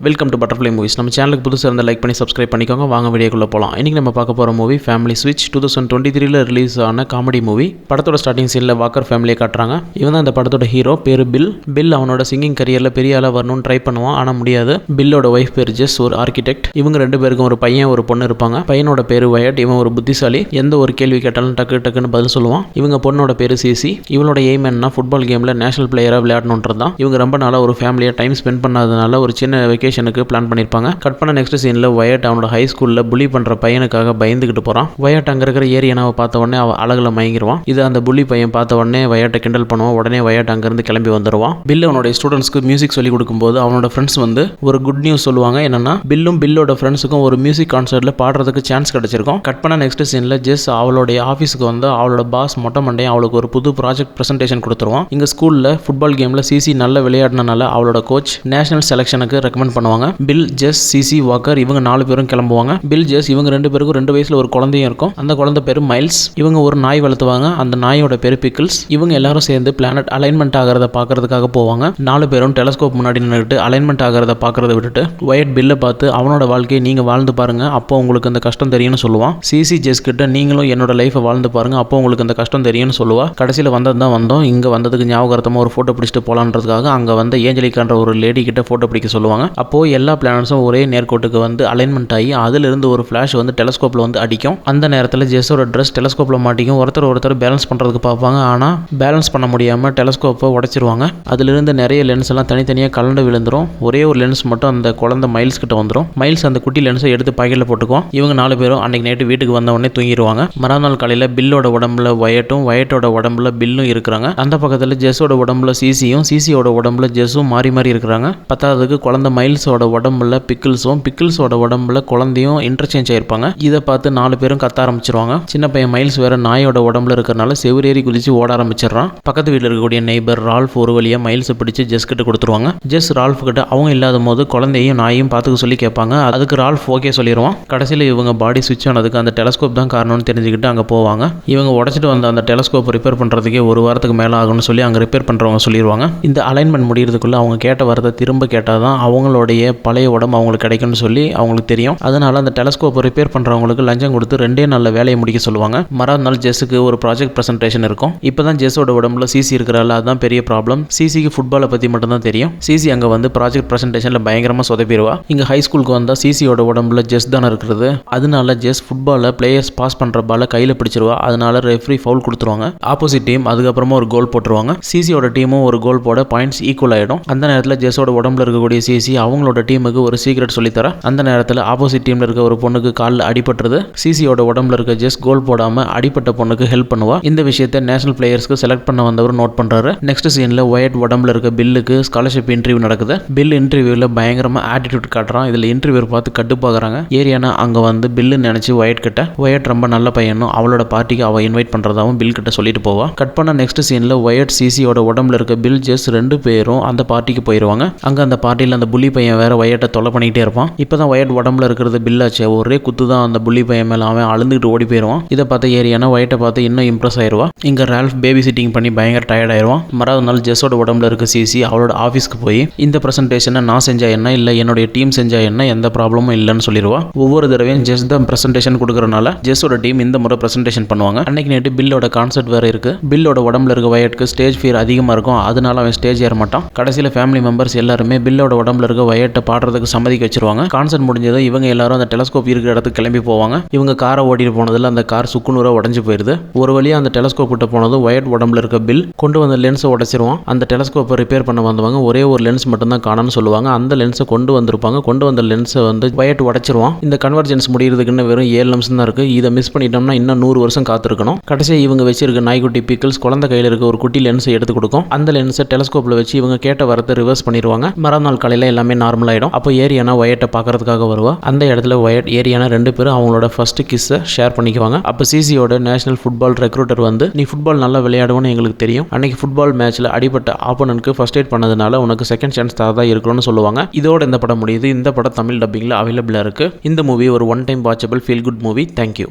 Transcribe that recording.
Welcome to butterfly movies. நம்ம சேனலுக்கு புதுசாக இருந்தால் லைக் பண்ணி சப்ஸ்கிரைப் பண்ணிக்கோங்க. வாங்க வீடியோக்குள்ளே போகலாம். இன்றைக்கி நம்ம பார்க்க போகிற மூவி ஃபேமிலி ஸ்விட்ச். 2023 ரிலீஸ் ஆன காமெடி மூவி. படத்தோட ஸ்டார்டிங் சீனில் வாக்கர் ஃபேமிலியை காட்டுறாங்க. இவன் தான் இந்த படத்தோட ஹீரோ. பேர் பில். பில் அவனோட சிங்கிங் கரியரில் பெரிய ஆளாக வரணும்னு ட்ரை பண்ணுவான், ஆனால் முடியாது. பில்லோட ஒய்ஃப் பேர் ஜெஸ், ஒரு ஆர்கிடெக்ட். இவங்க ரெண்டு பேருக்கும் ஒரு பையன் ஒரு பொண்ணு இருப்பாங்க. பையனோட பேர் வயட். இவன் ஒரு புத்திசாலி. எந்த ஒரு கேள்வி கேட்டாலும் டக்குன்னு பதில் சொல்லுவான். இவங்க பொண்ணோட பேர் சிசி. இவளோட எய்ம் என்ன, ஃபுட்பால் கேமில் நேஷனல் பிளேயராக விளையாடணுன்றது தான். இவங்க ரொம்ப நாளாக ஒரு ஃபேமிலியாக டைம் ஸ்பெண்ட் பண்ணாதனால ஒரு சின்ன வெக்கேஷனுக்கு பிளான் பண்ணியிருப்பாங்க. கட் பண்ண நெக்ஸ்ட் சீனில் வயட் அவனோட ஹை ஸ்கூலில் புலி பண்ணுற பையனுக்காக பயந்துக்கிட்டு போகிறான். வயட் அங்கே இருக்கிற ஏரியானாவை பார்த்த உடனே அவன் அழகில் மயங்கிடுவான். இது அந்த புலி பையன் பார்த்த உடனே வயட்டை கிண்டல் பண்ணுவான். உடனே வயட் அங்கேருந்து கிளம்பி வந்துடுவான். பில் அவனோட ஸ்டூடெண்ட்ஸ்க்கு மியூசிக் சொல்லி கொடுக்கும்போது அவனோட ஃப்ரெண்ட்ஸ் வந்து ஒரு குட் நியூஸ் சொல்லுவாங்க. என்னன்னா, பில்லோட ஃப்ரெண்ட்ஸுக்கும் ஒரு மியூசிக் கான்சர்ட்டில் பாடுறதுக்கு சான்ஸ் கிடைச்சிருக்கும். கட் பண்ண நெக்ஸ்ட் சீனில் ஜெஸ் அவளுடைய ஆஃபீஸுக்கு வந்து அவளோட பாஸ் மொட்டை மண்டையை அவளுக்கு ஒரு புது ப்ராஜெக்ட் ப்ரெசன்டேஷன் கொடுத்துருவான். இங்கே ஸ்கூலில் ஃபுட்பால் கேமில் சிசி நல்ல விளையாடினால அவளோட கோச் நேஷனல் செலெக்ஷனுக்கு ரெக்கமெண்ட் பண்ணுவாங்க. பில், ஜெஸ், சிசி, வாக்கர் இவங்க 4 பேரும் கிளம்புவாங்க. பில், ஜெஸ் இவங்க 2 பேருக்கும் 2 வயசுல ஒரு குழந்தையும் இருக்கும். அந்த குழந்தை பேர் மைல்ஸ். இவங்க ஒரு நாய் வளர்த்துவாங்க. அந்த நாயோட பேர் பிக்கிள்ஸ். இவங்க எல்லாரும் சேர்ந்து பிளானட் அலைன்மெண்ட் ஆகிறத பார்க்கறதுக்காக போவாங்க. 4 பேரும் டெலஸ்கோப் முன்னாடி நின்றுட்டு அலைன்மெண்ட் ஆகிறத பார்க்கறத விட்டுட்டு ஒயிட் பில்லை பார்த்து அவனோட வாழ்க்கையை நீங்க வாழ்ந்து பாருங்க, அப்போ உங்களுக்கு அந்த கஷ்டம் தெரியும்னு சொல்லுவான். சிசி ஜெஸ் கிட்ட நீங்களும் என்னோட லைஃபை வாழ்ந்து பாருங்க, அப்போ உங்களுக்கு அந்த கஷ்டம் தெரியும்னு சொல்லுவா. கடைசியில் வந்தது தான் வந்தோம். இங்க வந்ததுக்கு ஞாபகார்த்தமா ஒரு போட்டோ பிடிச்சிட்டு போலான்றதுக்காக அங்க வந்து ஏஞ்சலிக்கான்ற ஒரு லேடி கிட்ட போட்டோ பிடிக்க சொல்லுவாங்க. அப்போ எல்லா பிளானட்ஸும் ஒரே நேர்கோட்டுக்கு வந்து அலைன்மெண்ட் ஆகி அதிலிருந்து ஒரு ஃபிளாஷ் வந்து டெலஸ்கோப்ல வந்து அடிக்கும். அந்த நேரத்தில் ஜெஸ்ஸோட ட்ரெஸ் டெலஸ்கோப்ல மாட்டிக்கும். ஒருத்தர் பேலன்ஸ் பண்றதுக்கு பார்ப்பாங்க. ஆனா பேலன்ஸ் பண்ண முடியாம டெலஸ்கோப்பை உடைச்சிருவாங்க. அதிலிருந்து நிறைய லென்ஸ் எல்லாம் தனித்தனியாக கலந்து விழுந்துரும். ஒரே ஒரு லென்ஸ் மட்டும் அந்த குழந்தை மைல்ஸ் கிட்ட வந்துடும். மைல்ஸ் அந்த குட்டி லென்ஸை எடுத்து பாக்கெட்ல போட்டுக்குவோம். இவங்க 4 பேரும் அன்னைக்கு நைட்டு வீட்டுக்கு வந்த உடனே தூங்கிடுவாங்க. மறுநாள் காலையில் பில்லோட உடம்புல வயட்டோட உடம்புல பில்லும் இருக்கிறாங்க. அந்த பக்கத்தில் ஜெஸ்ஸோட உடம்புல சிசியும், சிசியோட உடம்புல ஜெஸ்ஸும் மாறி இருக்கிறாங்க. பத்தாவதுக்கு குழந்தை மைல்ஸோட உடம்புல பிக்கிள்ஸோட உடம்புல குழந்தையும் இன்டர்சேஞ்ச் ஆயிருப்பாங்க. இதை பார்த்து 4 பேரும் கத்த ஆரம்பிச்சிருவாங்க. சின்ன பையன் மைல்ஸ் வேற நாயோட உடம்புல இருக்கிறனால செவரேறி குதிச்சு ஓட ஆரம்பிச்சிடறான். பக்கத்து வீட்டில் இருக்கக்கூடிய நெய்பர் ரால்ஃப் ஒரு வழியா மைல்ஸை பிடிச்சு ஜெஸ் கிட்ட கொடுத்துருவாங்க. ஜெஸ் ரால்ஃப் கிட்ட அவங்க இல்லாத போது குழந்தையும் நாயும் பார்த்துக்க சொல்லி கேட்பாங்க. அதுக்கு ரால்ஃப் ஓகே சொல்லிடுவான். கடைசியில் இவங்க பாடி சுவிட்ச் ஆனதுக்கு அந்த டெலஸ்கோப் தான் காரணம்னு தெரிஞ்சுக்கிட்டு அங்கே போவாங்க. இவங்க உடச்சிட்டு வந்த அந்த டெலஸ்கோப் ரிப்பேர் பண்ணுறதுக்கே 1 வாரத்துக்கு மேலே ஆகும்னு சொல்லி அங்கே ரிப்பேர் பண்ணுறவங்க சொல்லிடுவாங்க. இந்த அலைன்மெண்ட் முடிகிறதுக்குள்ள அவங்க கேட்ட வரதை திரும்ப கேட்டால் தான் அவங்களுடைய பழைய உடம்பு அவங்களுக்கு கிடைக்கும்னு சொல்லி அவங்களுக்கு தெரியும். அதனால அந்த டெலஸ்கோப்பை ரிப்பேர் பண்ணுறவங்களுக்கு லஞ்சம் கொடுத்து 2 நாள்ல வேலையை முடிக்க சொல்லுவாங்க. மறுநாள் ஜெஸ்ஸுக்கு ஒரு ப்ராஜெக்ட் ப்ரெசன்டேஷன் இருக்கும். இப்போ தான் ஜெஸ்ஸோட உடம்புல சிசி இருக்கிறால, அதுதான் பெரிய ப்ராப்ளம். சிசிக்கு ஃபுட்பாலை பற்றி மட்டும் தான் தெரியும். சிசி அங்கே வந்து ப்ராஜெக்ட் ப்ரெசன்டேஷனில் பயங்கரமாக சொதப்பிடுவா. இங்கே ஹை ஸ்கூலுக்கு வந்தால் சிசியோட உடம்புல ஜெஸ் தானே இருக்கிறது. அதனால ஜெஸ் ஃபுட்பாலில் பிளேயர்ஸ் பாஸ் பண்ணுற பாலை கையில் பிடிச்சிருவா. அதனால ரெஃப்ரி ஃபவுல் கொடுத்துருவாங்க. ஆப்போசிட் டீம் அதுக்கப்புறமா ஒரு கோல் போட்டுருவாங்க. சிசியோட டீமும் ஒரு கோல் போட பாயிண்ட்ஸ் ஈக்குவல் ஆகிடும். அந்த நேரத்தில் ஜெஸ்ஸோட உடம்புல இருக்கக்கூடிய சிசி அவங்களோட டீமுக்கு ஒரு சீக்ரெட் சொல்லித்தர. அந்த நேரத்தில் ஆப்போசிட் டீம்ல இருக்க ஒரு பொண்ணுக்கு காலில் அடிபட்டுருது. சிசியோட உடம்புல இருக்க ஜெஸ் கோல் போடாம அடிப்பட்ட பொண்ணுக்கு ஹெல்ப் பண்ணுவா. இந்த விஷயத்தை நேஷனல் பிளேயர்ஸ்க்கு செலக்ட் பண்ண வந்தவர் நோட் பண்றாரு. நெக்ஸ்ட் சீன்ல ஒயிட் உடம்புல இருக்க பில்லுக்கு ஸ்காலர்ஷிப் இன்டர்வியூ நடக்குது. பில் இன்டர்வியூல பயங்கரமா ஆட்டிடியூட் காட்டுறான். இதுல இன்டர்வியூ பார்த்து கட்டுப்பாக்குறாங்க. ஏரியானா அங்க வந்து பில்லு நினைச்சு ஒயிட் கிட்ட ஒயிட் ரொம்ப நல்ல பையனும் அவளோட பார்ட்டிக்கு அவ இன்வைட் பண்றதாவும் பில் கிட்ட சொல்லிட்டு போவா. கட் பண்ண நெக்ஸ்ட் சீன்ல ஒயிட் சிசியோட உடம்புல இருக்க பில் ஜெஸ் 2 பேரும் அந்த பார்ட்டிக்கு போயிருவாங்க. அங்க அந்த பார்ட்டியில் அந்த புலி பையன் வேற ஒயிட்டை தொலை பண்ணிக்கிட்டே இருப்பான். இப்பதான் ஒயிட் உடம்புல இருக்கிறது பில்லாச்சு. ஒரே குத்து தான் அந்த புலி பையன் மேல. அவன் அழுந்துகிட்டு ஓடி போயிடுவான். இதை பார்த்து ஏரியானா ஒயிட்டை பார்த்து இன்னும் இம்ப்ரெஸ் ஆயிடுவா. இங்க ரால்ஃப் பேபி சிட்டிங் பண்ணி பயங்கர டயர்ட் ஆயிடுவான். மறாவது நாள் ஜெஸ்ஸோட உடம்புல இருக்க சிசி அவளோட ஆஃபீஸ்க்கு போய் இந்த பிரசன்டேஷனை நான் செஞ்சா என்ன, இல்லை என்னுடைய டீம் செஞ்சா என்ன, எந்த ப்ராப்ளமும் இல்லைன்னு சொல்லிடுவா. ஒவ்வொரு தடவையும் ஜெஸ் தான் பிரசன்டேஷன் கொடுக்கறனால ஜெஸ்ஸோட டீம் இந்த முறை பிரசன்டேஷன் பண்ணுவாங்க. அன்னைக்கு நேற்று பில்லோட கான்சர்ட் வேற இருக்கு. பில்லோட உடம்புல இருக்க ஒயிட்க்கு ஸ்டேஜ் ஃபியர் அதிகமா இருக்கும். அதனால அவன் ஸ்டேஜ் ஏற மாட்டான். கடைசியில் ஃபேமிலி மெம்பர்ஸ் எல்லாருமே பில்லோட உடம்புல இருக்க ஒயிட்டை பாடுறதுக்கு சம்மதிக்க வச்சிருவாங்க. கான்சர்ட் முடிஞ்சது இவங்க எல்லாரும் அந்த டெலஸ்கோப் இருக்கிற இடத்துக்கு கிளம்பி போவாங்க. இவங்க காரை ஓட்டிட்டு போனதில் அந்த கார் சுக்குநூறா உடஞ்சு போயிருது. ஒரு வழியா அந்த டெலஸ்கோப் கிட்ட போனதும் ஒயிட் உடம்புல இருக்க பில் கொண்டு வந்த லென்ஸை உடைச்சிருவான். அந்த டெலஸ்கோப்பை ரிப்பேர் பண்ண வந்தவங்க ஒரே ஒரு லென்ஸ் மட்டும் தான் காணணும்னு சொல்லுவாங்க. அந்த லென்ஸை கொண்டு வந்திருப்பாங்க. கொண்டு வந்த லென்ஸை வந்து ஒயிட் உடைச்சிருவான். இந்த கன்வர்ஜென்ஸ் முடிகிறதுக்குன்னு வெறும் 7 நிமிஷம் தான் இருக்கு. இதை மிஸ் பண்ணிட்டோம்னா இன்னும் 100 வருஷம் காத்திருக்கணும். கடைசியாக இவங்க வச்சிருக்க நாய்க்குட்டி பிக்கிள்ஸ் குழந்தை கையில் இருக்க ஒரு குட்டி லென்ஸை எடுத்து கொடுக்கும். அந்த லென்ஸை டெலஸ்கோப்ல வச்சு இவங்க கேட்ட வரத்தை ரிவர்ஸ் பண்ணிடுவாங்க. மறுநாள் காலையில் எல்லாமே நார்மல் ஆயிடும். அப்போ ஏரியானா ஒயிட்டை பார்க்கறதுக்காக வருவா. அந்த இடத்துல ஒயிட் ஏரியானா 2 பேரும் அவங்களோட ஃபர்ஸ்ட் கிஸ்ஸை ஷேர் பண்ணிக்குவாங்க. அப்போ சிசியோட நேஷனல் ஃபுட்பால் ரெக்ரூட்டர் வந்து நீ ஃபுட்பால் நல்லா விளையாடுவோன்னு எங்களுக்கு தெரியும். அன்னைக்கு ஃபுட்பால் மேட்ச்ல அடிபட்ட ஆப்போனன்ட்க்கு ஃபர்ஸ்ட் எய்ட் பண்ணதுனால உனக்கு செகண்ட் சான்ஸ் தான் இருக்கணும்னு சொல்லுவாங்க. இதோட இந்த படம் முடியுது. இந்த படம் தமிழ் டப்பிங்ல அவைலபிளா இருக்கு. இந்த மூவி ஒரு one time watchable feel good movie. Thank you.